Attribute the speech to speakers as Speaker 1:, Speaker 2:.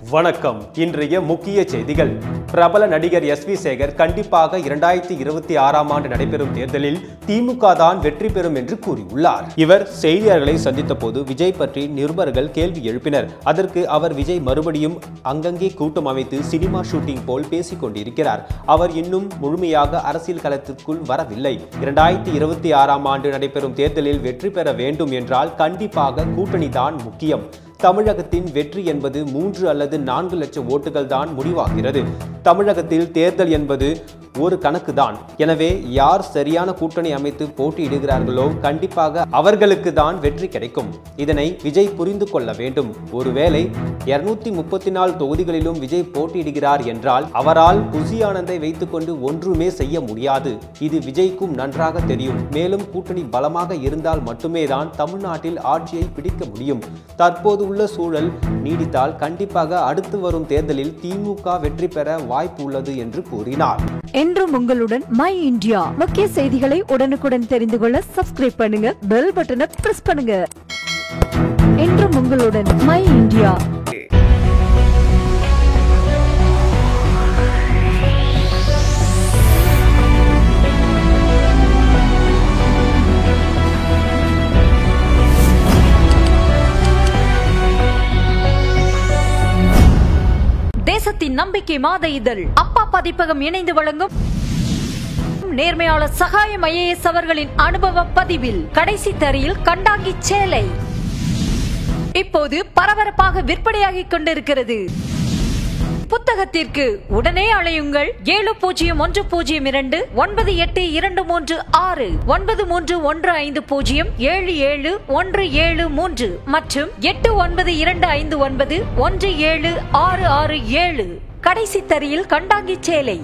Speaker 1: வணக்கம். இன்றைய முக்கிய செய்திகள். பிரபல நடிகர் எஸ்.வி. சேகர் கண்டிப்பாக 2026ஆம் ஆண்டு நடைபெறும் தேர்தலில் திமுக தான் வெற்றி பெறும் என்று கூறியுள்ளார். இவர் செய்தியாளர்களை சந்தித்த போது விஜய் பற்றி நிருபர்கள் கேள்வி எழுப்பினர். அதற்கு அவர் விஜய் மறுபடியும் அங்கங்கே கூட்டம் அமைத்து சினிமா ஷூட்டிங் போல் பேசிக் கொண்டிருக்கிறார். அவர் இன்னும் முழுமையாக அரசியல் களத்திற்குள் வரவில்லை. 2026ஆம் ஆண்டு நடைபெறும் தேர்தலில் வெற்றி பெற வேண்டும் என்றால் கண்டிப்பாக கூட்டணி தான் முக்கியம். தமிழகத்தின் வெற்றி என்பது 3 அல்லது 4 லட்சம் ஓட்டுகள் தான் முடிவாகிறது. தமிழகத்தில் தேர்தல் என்பது ஒரு கணக்கு தான். எனவே யார் சரியான கூட்டணி அமைத்து போட்டியிடுகிறார்களோ கண்டிப்பாக அவர்களுக்கு தான் வெற்றி கிடைக்கும். இதனை விஜய் புரிந்து கொள்ள வேண்டும். ஒருவேளை 234 தொகுதிகளிலும் விஜய் போட்டியிடுகிறார் என்றால் அவரால் புசி ஆனந்தை வைத்துக் கொண்டு ஒன்றுமே செய்ய முடியாது. இது விஜய்க்கும் நன்றாக தெரியும். மேலும் கூட்டணி பலமாக இருந்தால் மட்டுமே தான் தமிழ்நாட்டில் ஆட்சியை பிடிக்க முடியும். தற்போது உள்ள சூழல் நீடித்தால் கண்டிப்பாக அடுத்து வரும் தேர்தலில் திமுக வெற்றி பெற வாய்ப்பு உள்ளது என்று கூறினார்.
Speaker 2: என்றும் உங்களுடன் மை இந்தியா முக்கிய செய்திகளை உடனுக்குடன் தெரிந்து கொள்ள சப்ஸ்கிரைப் பண்ணுங்க, பெல் பட்டனை பிரஸ் பண்ணுங்க. என்றும் உங்களுடன் மை இந்தியா. தேசத்தின் நம்பிக்கை மாத இதழ் அப்பா பதிப்பகம் இணைந்து வழங்கும் நேர்மையாளர் சகாயம் IAS அவர்களின் அனுபவ பதிவில் கடைசி தரையில் கண்டாங்கி சேலை இப்போது பரபரப்பாக விற்பனையாகிக் கொண்டிருக்கிறது. புத்தகத்திற்கு உடனே அழையுங்கள் 701002 9823 9315077173 மற்றும் 8925917667. கடைசி தரையில் கண்டாங்கி சேலை.